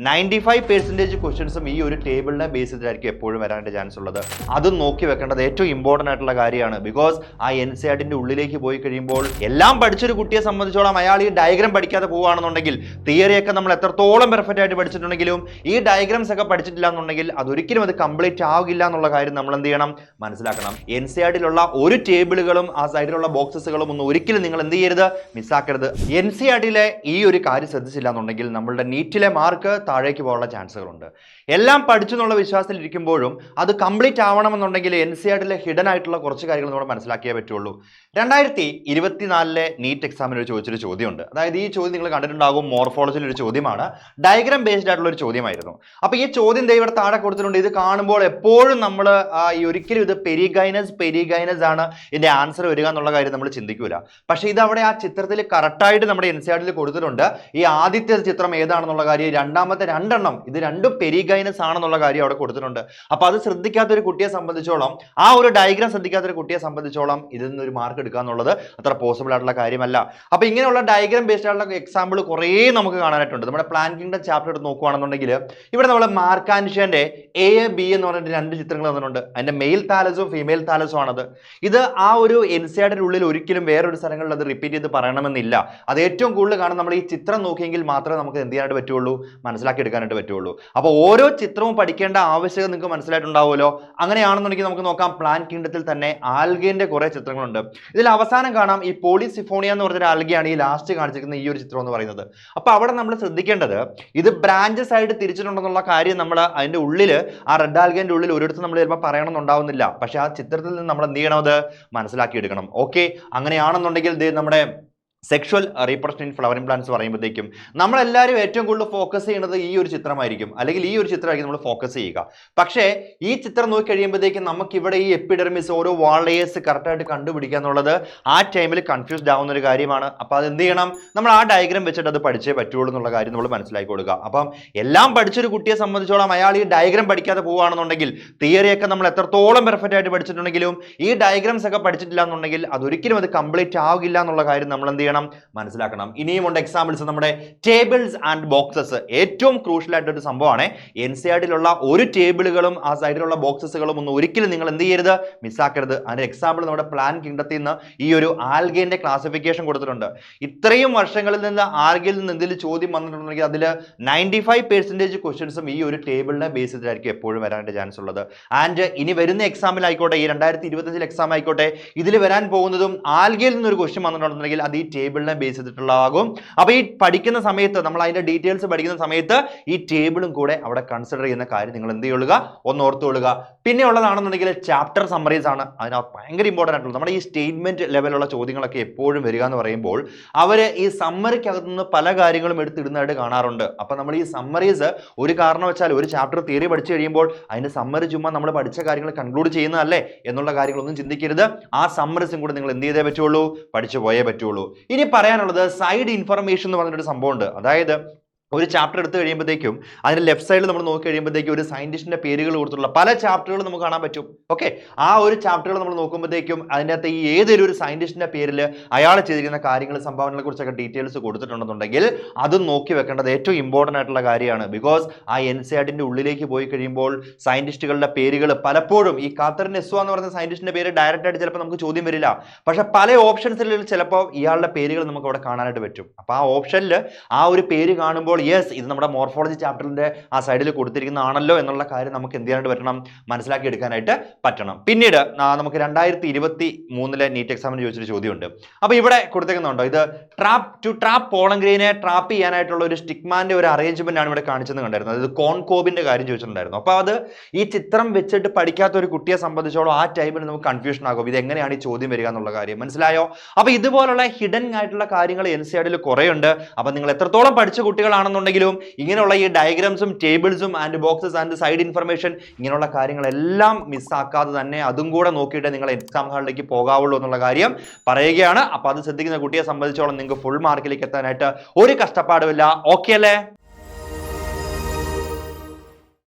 95% ക്വസ്റ്റ്യൻസും ഈ ഒരു ടേബിളിനെ ബേസ് ചെയ്തിട്ടായിരിക്കും എപ്പോഴും വരാനായിട്ട് ചാൻസ് ഉള്ളത്. അതും നോക്കി വെക്കേണ്ടത് ഏറ്റവും ഇമ്പോർട്ടൻ്റ് ആയിട്ടുള്ള കാര്യമാണ്. ബിക്കോസ് ആ NCERT ഉള്ളിലേക്ക് പോയി കഴിയുമ്പോൾ എല്ലാം പഠിച്ചൊരു കുട്ടിയെ സംബന്ധിച്ചോളം അയാൾ ഈ ഡയഗ്രാം പഠിക്കാതെ പോവുകയാണെന്നുണ്ടെങ്കിൽ, തിയറിയൊക്കെ നമ്മൾ എത്രത്തോളം പെർഫെക്റ്റ് ആയിട്ട് പഠിച്ചിട്ടുണ്ടെങ്കിലും ഈ ഡയഗ്രാംസ് ഒക്കെ പഠിച്ചിട്ടില്ല എന്നുണ്ടെങ്കിൽ അതൊരിക്കലും അത് കംപ്ലീറ്റ് ആകില്ല എന്നുള്ള കാര്യം നമ്മൾ എന്ത് ചെയ്യണം, മനസ്സിലാക്കണം. NCERT ഒരു ടേബിളുകളും ആ സൈഡിലുള്ള ബോക്സസുകളും ഒന്നും ഒരിക്കലും നിങ്ങൾ എന്ത് ചെയ്യരുത്, മിസ്സാക്കരുത്. NCERT ഈ ഒരു കാര്യം ശ്രദ്ധിച്ചില്ല എന്നുണ്ടെങ്കിൽ നമ്മളുടെ നീറ്റിലെ മാർക്ക് താഴേക്ക് പോകാനുള്ള ചാൻസുകളുണ്ട്. എല്ലാം പഠിച്ചു എന്നുള്ള വിശ്വാസത്തിൽ ഇരിക്കുമ്പോഴും അത് കംപ്ലീറ്റ് ആവണമെന്നുണ്ടെങ്കിൽ NCERT ഹിഡൻ ആയിട്ടുള്ള കുറച്ച് കാര്യങ്ങൾ നമ്മൾ മനസ്സിലാക്കിയേ പറ്റുള്ളൂ. 2024 നീറ്റ് എക്സാമിന് ചോദിച്ചൊരു ചോദ്യമുണ്ട്. അതായത് ഈ ചോദ്യം നിങ്ങൾ കണ്ടിട്ടുണ്ടാകും, മോർഫോളജിയിൽ ഒരു ചോദ്യമാണ്, ഡയഗ്രാം ബേസ്ഡ് ആയിട്ടുള്ള ഒരു ചോദ്യമായിരുന്നു. അപ്പൊ ഈ ചോദ്യം ഇവിടെ താഴെ കൊടുത്തിട്ടുണ്ട്. ഇത് കാണുമ്പോൾ എപ്പോഴും നമ്മൾ ഈ ഒരിക്കലും ഇത് പെരിഗൈനസ് ആണ് ഇതിന്റെ ആൻസർ വരിക എന്നുള്ള കാര്യം നമ്മൾ ചിന്തിക്കൂല. പക്ഷെ ഇത് അവിടെ ആ ചിത്രത്തിൽ കറക്റ്റായിട്ട് നമ്മുടെ NCERT കൊടുത്തിട്ടുണ്ട്. ഈ ആദ്യത്തെ ചിത്രം ഏതാണെന്നുള്ള കാര്യം, രണ്ടാമത്തെ രണ്ടെണ്ണം ഇത് രണ്ടും പെരിഗൈനസ് ആണെന്നുള്ള കാര്യം അവിടെ കൊടുത്തിട്ടുണ്ട്. അപ്പൊ അത് ശ്രദ്ധിക്കാത്ത ഒരു കുട്ടിയെ സംബന്ധിച്ചോളം, ആ ഒരു ഡയഗ്രാം ശ്രദ്ധിക്കാത്ത ഒരു കുട്ടിയെ സംബന്ധിച്ചോളം ഇതിൽ നിന്ന് ഒരു മാർക്ക് എടുക്കുക എന്നുള്ളത് അത്ര പോസിബിൾ ആയിട്ടുള്ള കാര്യമല്ല. അപ്പൊ ഇങ്ങനെയുള്ള ഡയഗ്രാം ബേസ്ഡ് ആയിട്ടുള്ള എക്സാമ്പിൾ കുറേ നമുക്ക് കാണാനായിട്ടുണ്ട്. നമ്മുടെ പ്ലാൻ കിങ്ഡം ചാപ്റ്റർ എടുത്ത് നോക്കുകയാണെന്നുണ്ടെങ്കിൽ ഇവിടെ നമ്മൾ മാർക്കാൻഷ്യന്റെ A, B എന്ന് പറഞ്ഞിട്ട് രണ്ട് ചിത്രങ്ങൾ തന്നിട്ടുണ്ട്. അതിന്റെ മെയിൽ താലസും ഫീമെയിൽ താലസും ആണത്. ഇത് ആ ഒരു NCERT ഉള്ളിൽ ഒരിക്കലും വേറൊരു സ്ഥലങ്ങളിൽ അത് റിപ്പീറ്റ് ചെയ്ത് പറയണമെന്നില്ല. അത് ഏറ്റവും കൂടുതൽ കാണാൻ നമ്മൾ ഈ ചിത്രം നോക്കിയെങ്കിൽ മാത്രമേ നമുക്ക് എന്ത് ചെയ്യാനായിട്ട് പറ്റുള്ളൂ, മനസ്സിലാക്കി എടുക്കാനായിട്ട് പറ്റുള്ളൂ. അപ്പോൾ ഓരോ ചിത്രവും പഠിക്കേണ്ട ആവശ്യകത നിങ്ങൾക്ക് മനസ്സിലായിട്ടുണ്ടാവുമല്ലോ. അങ്ങനെയാണെന്നുണ്ടെങ്കിൽ നമുക്ക് നോക്കാം. പ്ലാൻ കിങ്ഡത്തിൽ തന്നെ ആൽഗേന്റെ കുറെ ചിത്രങ്ങളുണ്ട്. ഇതിൽ അവസാനം കാണാം ഈ പോളിസിഫോണിയ എന്ന് പറഞ്ഞൊരു ആൽഗയാണ് ഈ ലാസ്റ്റ് കാണിച്ചിരിക്കുന്ന ഈ ഒരു ചിത്രം എന്ന് പറയുന്നത്. അപ്പൊ അവിടെ നമ്മൾ ശ്രദ്ധിക്കേണ്ടത് ഇത് ബ്രാഞ്ചസ് ആയിട്ട് തിരിച്ചിട്ടുണ്ടെന്നുള്ള കാര്യം നമ്മൾ അതിന്റെ ഉള്ളിൽ ആ റെഡ് ആൽഗേന്റെ ഉള്ളിൽ ഒരിടത്ത് നമ്മൾ ചിലപ്പോൾ പറയണമെന്നുണ്ടാവുന്നില്ല. പക്ഷെ ആ ചിത്രത്തിൽ നിന്ന് നമ്മൾ എന്ത് ചെയ്യണം, അത് മനസ്സിലാക്കി എടുക്കണം. ഓക്കെ, അങ്ങനെയാണെന്നുണ്ടെങ്കിൽ നമ്മുടെ sexual reproduction in flowering plants പറയുമ്പോഴത്തേക്കും നമ്മളെല്ലാവരും ഏറ്റവും കൂടുതൽ ഫോക്കസ് ചെയ്യുന്നത് ഈ ഒരു ചിത്രമായിരിക്കും, അല്ലെങ്കിൽ ഈ ഒരു ചിത്രമായിരിക്കും നമ്മൾ ഫോക്കസ് ചെയ്യുക. പക്ഷേ ഈ ചിത്രം നോക്കി കഴിയുമ്പോഴത്തേക്കും നമുക്ക് ഇവിടെ ഈ എപ്പിഡെർമിസ് ഓരോ വാൾ ലെയേഴ്സ് കറക്റ്റായിട്ട് കണ്ടുപിടിക്കുക എന്നുള്ളത് ആ ടൈമിൽ കൺഫ്യൂസ്ഡ് ആവുന്ന ഒരു കാര്യമാണ്. അപ്പോൾ അത് എന്ത് ചെയ്യണം, നമ്മൾ ആ ഡയഗ്രാം വെച്ചിട്ട് അത് പഠിച്ചേ പറ്റുള്ളൂ എന്നുള്ള കാര്യം നമ്മൾ മനസ്സിലാക്കി കൊടുക്കുക. അപ്പം എല്ലാം പഠിച്ചൊരു കുട്ടിയെ സംബന്ധിച്ചോളം അയാൾ ഈ ഡയഗ്രാം പഠിക്കാതെ പോവുകയാണെന്നുണ്ടെങ്കിൽ, തിയറിയൊക്കെ നമ്മൾ എത്രത്തോളം പെർഫെക്റ്റ് ആയിട്ട് പഠിച്ചിട്ടുണ്ടെങ്കിലും ഈ ഡയഗ്രാംസ് ഒക്കെ പഠിച്ചിട്ടില്ല എന്നുണ്ടെങ്കിൽ അതൊരിക്കലും അത് കംപ്ലീറ്റ് ആകില്ല എന്നുള്ള കാര്യം നമ്മൾ എന്ത് ചെയ്യണം, മനസ്സിലാക്കണം. ഇനിയുമുണ്ട് എക്സാമ്പിൾസ്. നമ്മുടെ ടേബിൾസ് ആൻഡ് ബോക്സസ് ഏറ്റവും ക്രൂഷ്യൽ ആയിട്ടൊരു സംഭവമാണ്. NCERT ഒരു ടേബിളുകളും ആ സൈഡിലുള്ള ബോക്സസുകളും ഒന്നും ഒരിക്കലും നിങ്ങൾ എന്ത് ചെയ്യരുത്, മിസ്സാക്കരുത്. അതിന്റെ എക്സാമ്പിൾ നമ്മുടെ പ്ലാൻ കിങ്ഡത്തിൽ നിന്ന് ഈ ഒരു ആൽഗേന്റെ ക്ലാസിഫിക്കേഷൻ കൊടുത്തിട്ടുണ്ട്. ഇത്രയും വർഷങ്ങളിൽ നിന്ന് ആൽഗയിൽ നിന്ന് എന്തെങ്കിലും ചോദ്യം വന്നിട്ടുണ്ടെങ്കിൽ അതിൽ 95% ക്വസ്റ്റ്യൻസും ഈ ഒരു ടേബിളിനെ ബേസ് ചെയ്തിട്ടായിരിക്കും എപ്പോഴും വരാനായിട്ട് ചാൻസ് ഉള്ളത്. ആൻഡ് ഇനി വരുന്ന എക്സാമിൽ ആയിക്കോട്ടെ, ഈ 2025 എക്സാം ആയിക്കോട്ടെ, ഇതിൽ വരാൻ പോകുന്നതും ആൽഗയിൽ നിന്നൊരു ക്വസ്റ്റ്യൻ വന്നിട്ടുണ്ടെങ്കിൽ അത് ഈ ടേബിളിനെ ബേസ് ചെയ്തിട്ടുള്ളതാകും. അപ്പൊ ഈ പഠിക്കുന്ന സമയത്ത്, നമ്മൾ അതിന്റെ ഡീറ്റെയിൽസ് പഠിക്കുന്ന സമയത്ത് ഈ ടേബിളും കൂടെ അവിടെ കൺസിഡർ ചെയ്യുന്ന കാര്യം നിങ്ങൾ എന്ത് ചെയ്യുക, ഒന്ന് ഓർത്തുകൊള്ളുക. പിന്നെ ഉള്ളതാണെന്നുണ്ടെങ്കിൽ ചാപ്റ്റർ സമ്മറീസ് ആണ്. അതിനകത്ത് ഭയങ്കര ഇമ്പോർട്ടൻ്റ് ആയിട്ടുള്ള നമ്മുടെ ഈ സ്റ്റേറ്റ്മെന്റ് ലെവലുള്ള ചോദ്യങ്ങളൊക്കെ എപ്പോഴും വരിക എന്ന് പറയുമ്പോൾ അവർ ഈ സമ്മറിക്കകത്ത് നിന്ന് പല കാര്യങ്ങളും എടുത്തിടുന്നതായിട്ട് കാണാറുണ്ട്. അപ്പൊ നമ്മൾ ഈ സമ്മറീസ് ഒരു കാരണവശാൽ ഒരു ചാപ്റ്റർ തിയറി പഠിച്ചു കഴിയുമ്പോൾ അതിന്റെ സമ്മറി ചുമ്മാ നമ്മൾ പഠിച്ച കാര്യങ്ങൾ കൺക്ലൂഡ് ചെയ്യുന്നതല്ലേ എന്നുള്ള കാര്യങ്ങളൊന്നും ചിന്തിക്കരുത്. ആ സമ്മറീസും കൂടെ നിങ്ങൾ എന്ത് ചെയ്തേ പറ്റുള്ളൂ, പഠിച്ചു പോയേ പറ്റുള്ളൂ. ഇനി പറയാനുള്ളത് സൈഡ് ഇൻഫർമേഷൻ എന്ന് പറഞ്ഞൊരു സംഭവമുണ്ട്. അതായത് ഒരു ചാപ്റ്റർ എടുത്തു കഴിയുമ്പോഴത്തേക്കും അതിന്റെ ലെഫ്റ്റ് സൈഡിൽ നമ്മൾ നോക്കി കഴിയുമ്പോഴത്തേക്കും ഒരു സയന്റിസ്റ്റിന്റെ പേരുകൾ കൊടുത്തിട്ടുള്ള പല ചാപ്റ്ററുകൾ നമുക്ക് കാണാൻ പറ്റും. ഓക്കെ, ആ ഒരു ചാപ്റ്ററുകൾ നമ്മൾ നോക്കുമ്പോഴത്തേക്കും അതിൻ്റെ അകത്ത് ഈ ഏതൊരു ഒരു സയന്റിസ്റ്റിന്റെ പേരിൽ അയാൾ ചെയ്തിരിക്കുന്ന കാര്യങ്ങൾ, സംഭാവനകളെ കുറിച്ചൊക്കെ ഡീറ്റെയിൽസ് കൊടുത്തിട്ടുണ്ടെന്നുണ്ടെങ്കിൽ അതും നോക്കി വെക്കേണ്ടത് ഏറ്റവും ഇമ്പോർട്ടൻ്റ് ആയിട്ടുള്ള കാര്യമാണ്. ബിക്കോസ് ആ NCERT ഉള്ളിലേക്ക് പോയി കഴിയുമ്പോൾ സയന്റിസ്റ്റുകളുടെ പേരുകൾ പലപ്പോഴും ഈ കാത്തറിൻ നെസ്വ എന്ന് പറയുന്ന സയന്റിസ്റ്റിന്റെ പേര് ഡയറക്റ്റ് ആയിട്ട് ചിലപ്പോൾ നമുക്ക് ചോദ്യം വരില്ല. പക്ഷെ പല ഓപ്ഷൻസിൽ ചിലപ്പോൾ ഇയാളുടെ പേരുകൾ നമുക്ക് അവിടെ കാണാനായിട്ട് പറ്റും. അപ്പോൾ ആ ഓപ്ഷനിൽ ആ ഒരു പേര് കാണുമ്പോൾ യെസ്, ഇത് നമ്മുടെ മോർഫോളജി ചാപ്റ്ററിന്റെ ആ സൈഡിൽ കൊടുത്തിരിക്കുന്നതാണല്ലോ എന്നുള്ള കാര്യം നമുക്ക് എന്ത് ചെയ്യാനായിട്ട് പറ്റണം, മനസ്സിലാക്കി എടുക്കാനായിട്ട് പറ്റണം. പിന്നീട് നമുക്ക് 2023 നീറ്റ് എക്സാമിന് ചോദിച്ചൊരു ചോദ്യമുണ്ട്. അപ്പൊ ഇവിടെ കൊടുത്തേക്കുന്നുണ്ടോ, ഇത് ട്രാപ്പ് പോളൻഗ്രീനെ ട്രാപ്പ് ചെയ്യാനായിട്ടുള്ള ഒരു സ്റ്റിക്മാന്റെ ഒരു അറേഞ്ച്മെന്റ് ആണ് ഇവിടെ കാണിച്ചെന്ന് കണ്ടായിരുന്നു. അത് കോൺകോബിന്റെ കാര്യം ചോദിച്ചിട്ടുണ്ടായിരുന്നു. അപ്പൊ അത് ഈ ചിത്രം വെച്ചിട്ട് പഠിക്കാത്ത ഒരു കുട്ടിയെ സംബന്ധിച്ചോളം ആ ടൈമിൽ നമുക്ക് കൺഫ്യൂഷൻ ആകും, ഇത് എങ്ങനെയാണ് ഈ ചോദ്യം വരിക എന്നുള്ള കാര്യം. മനസ്സിലായോ? അപ്പൊ ഇതുപോലുള്ള ഹിഡൻ ആയിട്ടുള്ള കാര്യങ്ങൾ NCERT കുറെ ഉണ്ട്. അപ്പൊ നിങ്ങൾ എത്രത്തോളം പഠിച്ച കുട്ടികളാണെന്നുണ്ടെങ്കിലും ഇങ്ങനെയുള്ള ഈ ഡയഗ്രാംസും ടേബിൾസും and boxes and side information ഇങ്ങനെയുള്ള കാര്യങ്ങളെല്ലാം മിസ്സാക്കാതെ തന്നെ അതും കൂടെ നോക്കിയിട്ട് നിങ്ങൾ എക്സാം ഹാളിലേക്ക് പോകാവുള്ളൂ എന്നുള്ള കാര്യം പറയുകയാണ്. അപ്പൊ അത് ശ്രദ്ധിക്കുന്ന കുട്ടിയെ സംബന്ധിച്ചോളം നിങ്ങൾക്ക് ഫുൾ മാർക്കിലേക്ക് എത്താനായിട്ട് ഒരു കഷ്ടപ്പാടുമില്ല. ഓക്കെ അല്ലേ?